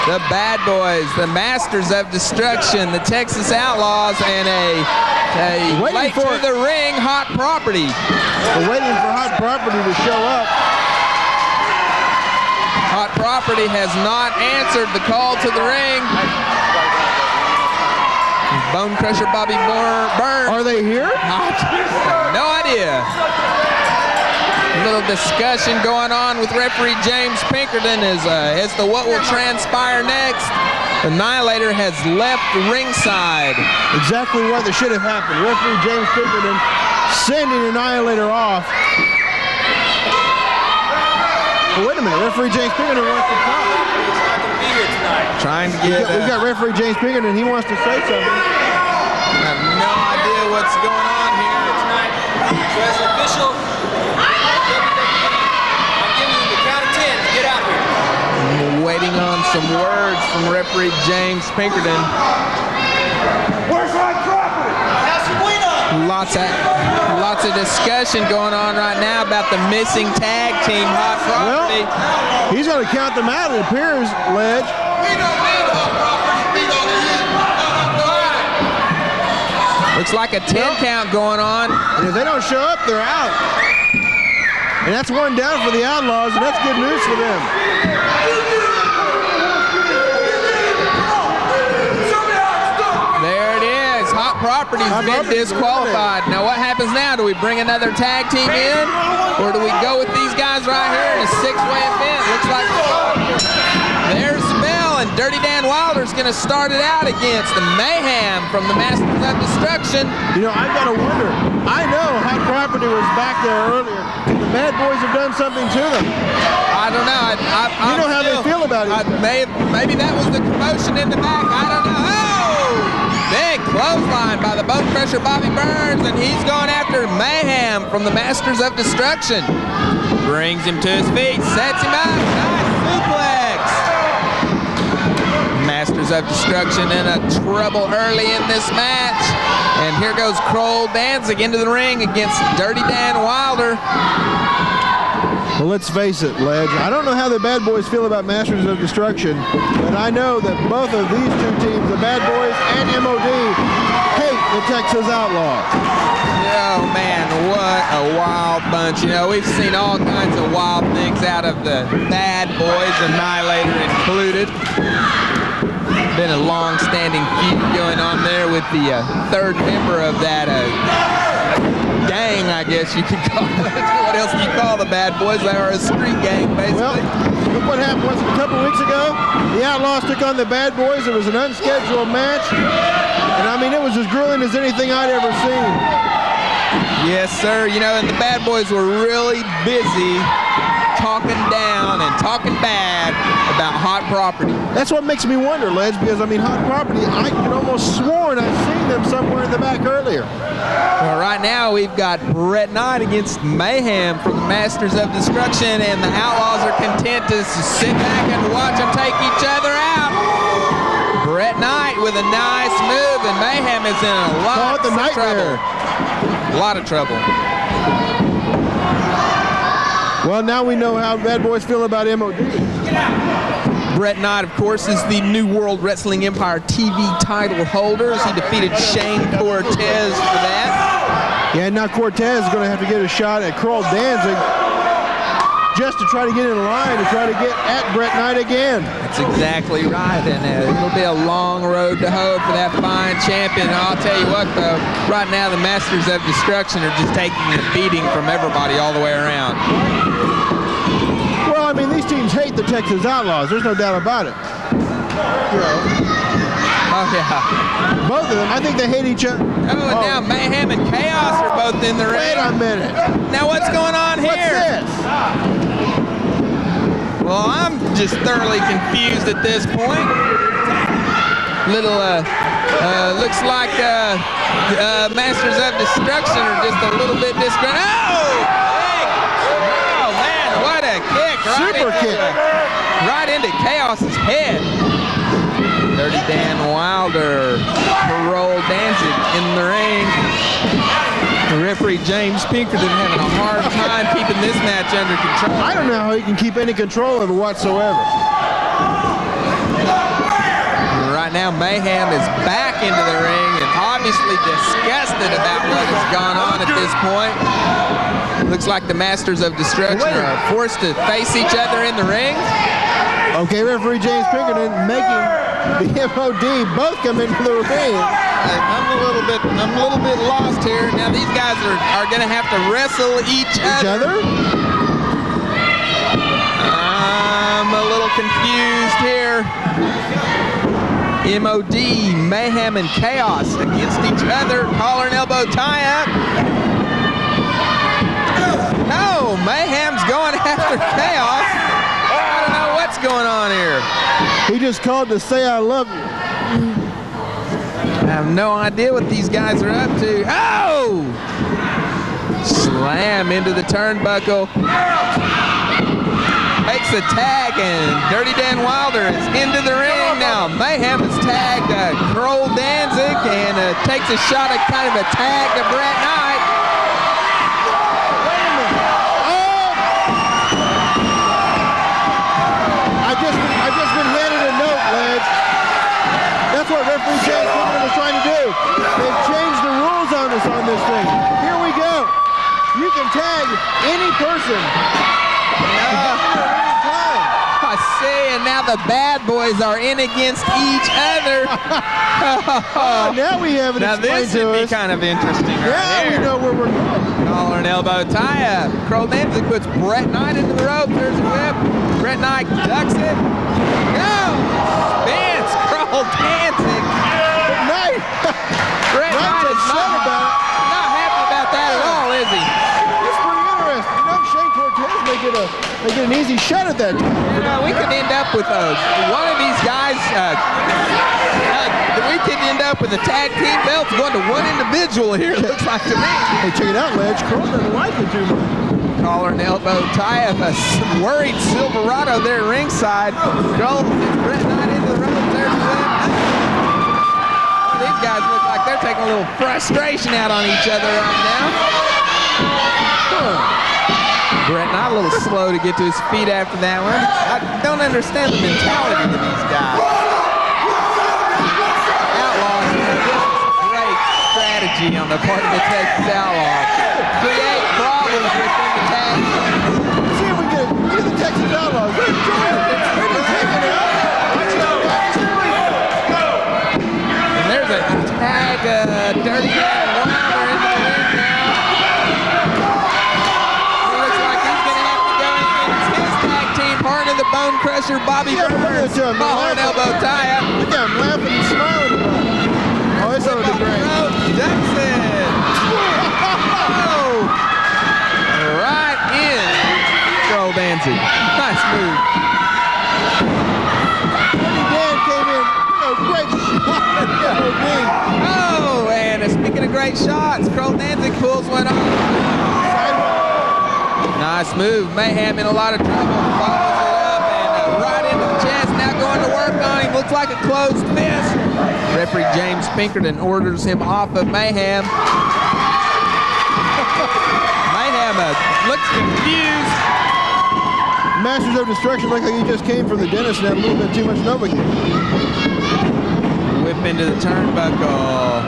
The Bad Boys, the Masters of Destruction, the Texas Outlaws, and a late to the ring Hot Property.
We're waiting for Hot Property to show up.
Hot Property has not answered the call to the ring. Bone Crusher Bobby Burns.
Are they here?
No idea. A little discussion going on with referee James Pinkerton as to what will transpire next. Annihilator has left the ringside.
Exactly what should have happened. Referee James Pinkerton sending Annihilator off. Well, wait a minute. Referee James Pinkerton wants to talk.
Trying to get...
We've got referee James Pinkerton. He wants to say something.
I have no idea what's going on here tonight.
So as an official, I'm giving you the count of 10 to get out here.
I'm waiting on some words from referee James Pinkerton.
Where's Hot Property?
Lots of discussion going on right now about the missing tag team, Hot Property.
Well, he's going to count them out, it appears, Ledge.
Looks like a 10 count going on.
And if they don't show up, they're out. And that's one down for the Outlaws, and that's good news for them.
There it is. Hot Property's been disqualified. Now what happens now? Do we bring another tag team in? Or do we go with these guys right here in a 6-way event? Looks like there's the bell, and Dirty Dan Wilder's going to start it out against the Mayhem from the Masters of Destruction.
You know, I've got to wonder. I know Hot Property was back there earlier. The Bad Boys have done something to them.
I don't know.
You know how they feel about it.
Maybe that was the commotion in the back. I don't know. Oh! Big clothesline by the Bone Crusher Bobby Burns, and he's going after Mayhem from the Masters of Destruction. Brings him to his feet, sets him up. Nice suplex. Masters of Destruction in a trouble early in this match. And here goes Kroll Danzig into the ring against Dirty Dan Wilder.
Well, let's face it, Ledge. I don't know how the Bad Boys feel about Masters of Destruction, but I know that both of these two teams, the Bad Boys and MOD, hate the Texas Outlaws.
Oh, man, what a wild bunch. You know, we've seen all kinds of wild things out of the Bad Boys, Annihilator included. Been a long-standing feud going on there with the third member of that gang, I guess you could call it. What else do you call the Bad Boys? They are a street gang, basically.
Well, look what happened a couple weeks ago. The Outlaws took on the Bad Boys. It was an unscheduled match. And, I mean, it was as grueling as anything I'd ever seen.
Yes, sir. You know, and the Bad Boys were really busy talking down and talking bad about Hot Property.
That's what makes me wonder, Ledge, because, I mean, Hot Property, I could almost sworn I've seen them somewhere in the back earlier.
Well, right now we've got Brett Knight against Mayhem from the Masters of Destruction, and the Outlaws are content to sit back and watch them take each other out. Brett Knight with a nice move, and Mayhem is in a lot of trouble. A lot of trouble.
Well, now we know how Bad Boys feel about MOD.
Brett Knight, of course, is the New World Wrestling Empire TV title holder. He defeated Shane Cortez for that.
Yeah, now Cortez is going to have to get a shot at Kroll Danzig just to try to get in line, to try to get at Brett Knight again.
That's exactly right, and it'll be a long road to hoe for that fine champion. I'll tell you what, though, right now the Masters of Destruction are just taking a beating from everybody all the way around.
Well, I mean, these teams hate the Texas Outlaws. There's no doubt about it.
Oh, yeah.
Both of them, I think they hate each other.
Oh, and now Mayhem and Chaos are both in the ring.
Wait a minute.
Now what's going on here?
What's this?
Well, I'm just thoroughly confused at this point. Little, looks like Masters of Destruction are just a little bit disgruntled. Oh, man, what a kick.
Super kick.
Right into Chaos's head. Dirty Dan Wilder, Kroll Danzig in the ring. The referee James Pinkerton having a hard time keeping this match under control.
I don't know how he can keep any control of it whatsoever.
Right now, Mayhem is back into the ring and obviously disgusted about what has gone on at this point. Looks like the Masters of Destruction are forced to face each other in the ring.
Okay, referee James Pinkerton making the MOD both come into the ring.
I'm a little bit lost here. Now these guys are going to have to wrestle each other. I'm a little confused here. MOD, Mayhem, and Chaos against each other. Collar and elbow tie-up. No, Mayhem's going after Chaos. I don't know what's going on here.
He just called to say I love you.
I have no idea what these guys are up to. Oh! Slam into the turnbuckle. Makes a tag, and Dirty Dan Wilder is into the ring now. Mayhem has tagged Kroll Danzig and takes a shot at kind of a tag to Brett Knight.
I just been handed a note, Ledge. That's what referee Chad Quinlan was trying to do. They've changed the rules on us on this thing. Here we go. You can tag any person.
I see, and now the bad boys are in against each other.
Now we have it
now
explained
this
to
would
us.
be kind of interesting right
Now
here.
we know where we're going.
Collar and elbow tie-up. Kroll Danzig puts Brett Knight into the rope. There's a whip. Brett Knight ducks it. Go! Spins Kroll Danzig.
Knight.
Brett Knight is not happy about that at all, is he?
It's pretty interesting. You know, Shane Cortez may get an easy shot at that.
You know, we could end up with one of these guys. We could end up with a tag team belt going to one individual here, it looks like to me.
Hey, check it out, Ledge. Kroll doesn't like it too much.
Collar and elbow tie-up. A worried Silverado there ringside. Kroll gets Brett Knight into the rope. There's the win. These guys look like they're taking a little frustration out on each other right now. Brett Knight a little slow to get to his feet after that one. I don't understand the mentality of these guys. Outlaws, this is great strategy on the part of the Texas Outlaws. Create problems within the tag.
Let's see if we can get the Texas Outlaws. They're joining. They're just hanging out.
And there's a tag, Dirty Dan Wilder into the ring now. It looks like he's going to have to go against his tag team partner, the Bone Crusher, Bobby Burns. Collar and elbow tie-up.
Look at him laughing and smiling about it. Oh, it's over the great.
Ducks it. Oh. Right in. Kroll Danzig. Nice move.
Dan came in. Great shot.
Oh, and speaking of great shots, Kroll Danzig pulls one off. Nice move. Mayhem in a lot of trouble. Follows it up and right into the chest. Now going to work on him. Looks like a closed fist. Referee James Pinkerton orders him off of Mayhem. Mayhem looks confused.
Masters of Destruction look like he just came from the dentist and had a little bit too much Novocaine.
Whip into the turnbuckle.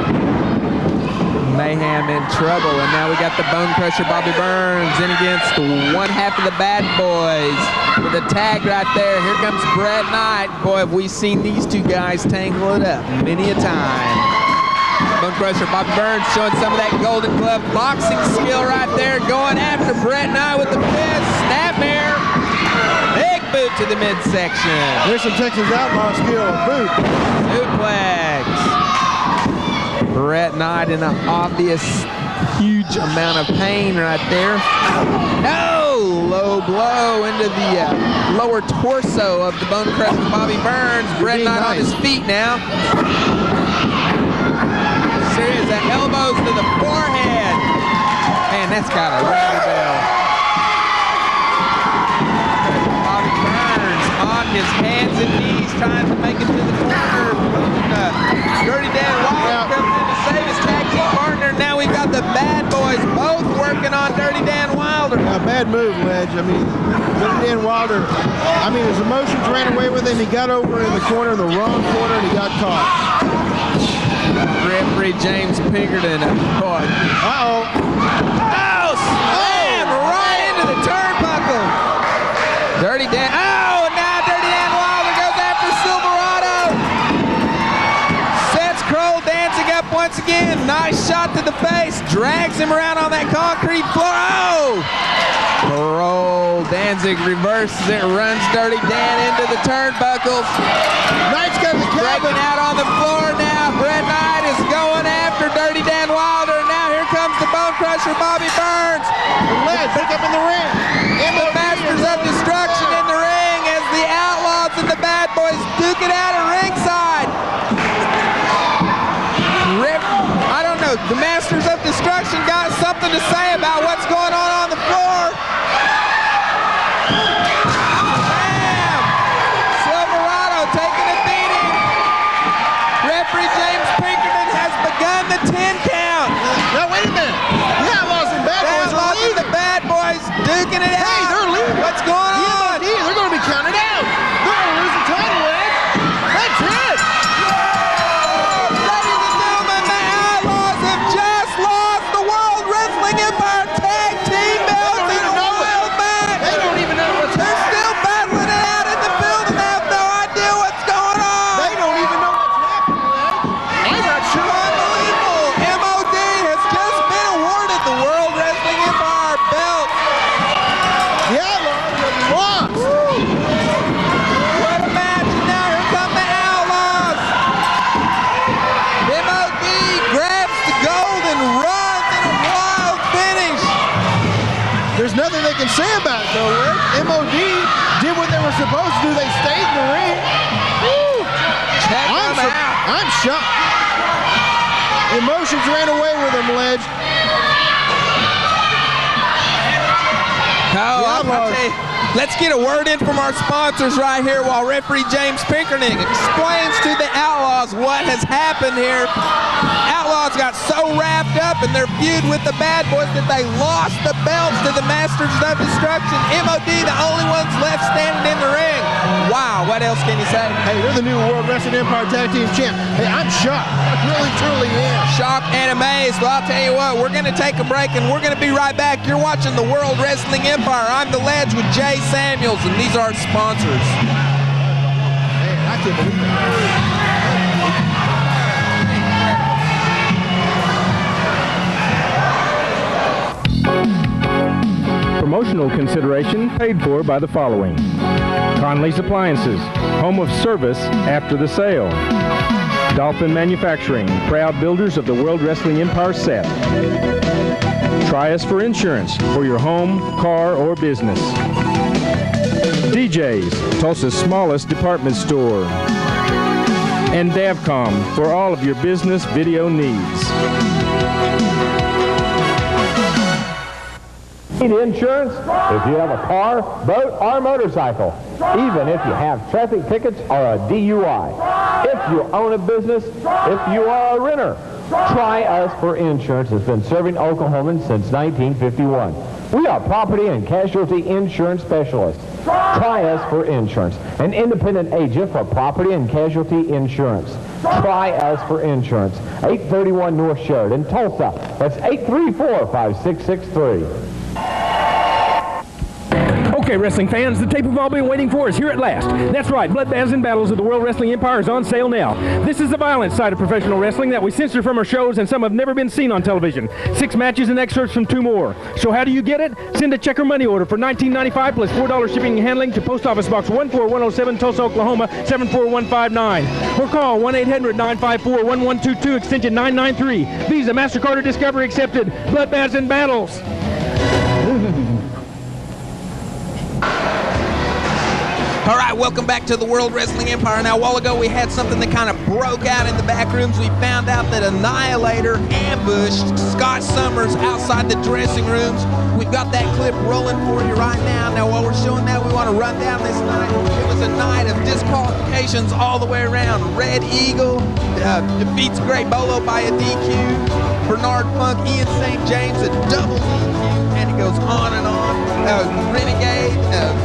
Mayhem in trouble, and now we got the Bone Crusher Bobby Burns in against one half of the Bad Boys with a tag right there. Here comes Brett Knight. Boy, have we seen these two guys tangle it up many a time. Bone Crusher Bobby Burns showing some of that Golden Glove boxing skill right there, going after Brett Knight with the fist. Snapmare. Big boot to the midsection.
There's some Texas Outlaw skill. Boot.
Suplex. Brett Knight in an obvious huge amount of pain right there. No! Low blow into the lower torso of the Bone Crusher Bobby Burns. Brett Knight on his feet now. Serious elbows to the forehead. Man, that's got a ring bell. Bobby Burns on his hands and knees trying to make it to the corner. Dirty Dan Wilder comes in to save his tag team partner. Now we've got the Bad Boys both working on Dirty Dan Wilder.
Yeah, bad move, Ledge. I mean, Dirty Dan Wilder, I mean, his emotions ran away with him. He got over in the corner, the wrong corner, and he got caught.
Referee James Pinkerton.
Uh-oh.
Oh, slam right into the turnbuckle. Dirty Dan. Oh, now Dirty Dan Wilder goes after Silverado. Sets Kroll Danzig up once again. Nice shot to the face. Drags him around on that concrete floor. Oh! Kroll Danzig reverses it, runs Dirty Dan into the turnbuckles.
Knight's got the
breaking out on the floor now. Brett Knight is going after Dirty Dan Wilder. Now here comes the Bone Crusher Bobby Burns.
Let's pick up in the ring.
The Masters of Destruction in the ring as the Outlaws and the Bad Boys duke it out at ringside. I don't know. The Masters of Destruction got something to say about what's going on the floor.
say about it, though, Rick. MOD did what they were supposed to do. They stayed in the ring. Woo. I'm shocked. Emotions ran away with him, Ledge.
Let's get a word in from our sponsors right here while referee James Pinkerton explains to the Outlaws what has happened here. Outlaws got so wrapped up in their feud with the Bad Boys that they lost the belts to the Masters of Destruction. MOD, the only ones left standing in the ring. Wow, what else can you say?
Hey, they're the new World Wrestling Empire Tag Team Champ. Hey, I'm shocked. I really, truly am.
Shocked and amazed. Well, I'll tell you what, we're going to take a break and we're going to be right back. You're watching the World Wrestling Empire. I'm the Ledge with Jay Samuels, and these are our sponsors.
Man, I can't believe
that. Promotional consideration paid for by the following: Conley's Appliances, home of service after the sale. Dolphin Manufacturing, proud builders of the World Wrestling Empire set. Try us for insurance for your home, car, or business. DJ's, Tulsa's smallest department store. And Davcom for all of your business video needs.
Need insurance if you have a car, boat, or motorcycle, even if you have traffic tickets or a DUI. If you own a business, if you are a renter, Try Us for Insurance has been serving Oklahomans since 1951. We are property and casualty insurance specialists. Try Us for Insurance, an independent agent for property and casualty insurance. Try Us for Insurance, 831 North Sheridan, Tulsa. That's 834-5663.
Okay, wrestling fans, the tape we've all been waiting for is here at last. That's right, Bloodbaths and Battles of the World Wrestling Empire is on sale now. This is the violent side of professional wrestling that we censor from our shows, and some have never been seen on television. 6 matches and excerpts from 2 more. So how do you get it? Send a check or money order for $19.95 plus $4 shipping and handling to Post Office Box 14107, Tulsa, Oklahoma, 74159. Or call 1-800-954-1122, extension 993. Visa, MasterCard, or Discovery accepted. Bloodbaths and Battles.
All right, welcome back to the World Wrestling Empire. Now, a while ago, we had something that kind of broke out in the back rooms. We found out that Annihilator ambushed Scott Summers outside the dressing rooms. We've got that clip rolling for you right now. Now, while we're showing that, we want to run down this night. It was a night of disqualifications all the way around. Red Eagle defeats Great Bolo by a DQ. Bernard Funk, Ian St. James, a double DQ. And it goes on and on. Renegade,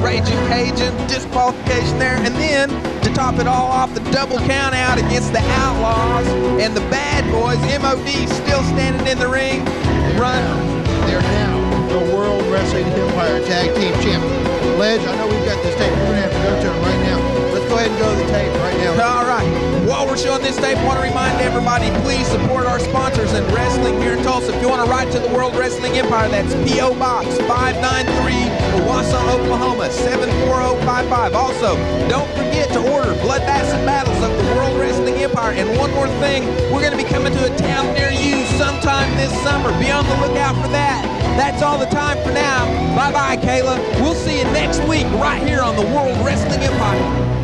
Raging Cajun, disqualification there. And then, to top it all off, the double count out against the Outlaws and the Bad Boys. MOD still standing in the ring.
They're now the World Wrestling Empire Tag Team Champions. Ledge, I know we've got this tape. We're going to have to go to them right now. Let's go ahead and go to the tape right now.
All right. While we're showing this tape, I want to remind everybody, please support our sponsors in wrestling here in Tulsa. If you want to write to the World Wrestling Empire, that's P.O. Box 593, Owasso, Oklahoma, 74055. Also, don't forget to order Bloodbaths and Battles of the World Wrestling Empire. And one more thing, we're going to be coming to a town near you sometime this summer. Be on the lookout for that. That's all the time for now. Bye-bye, Kayla. We'll see you next week right here on the World Wrestling Empire.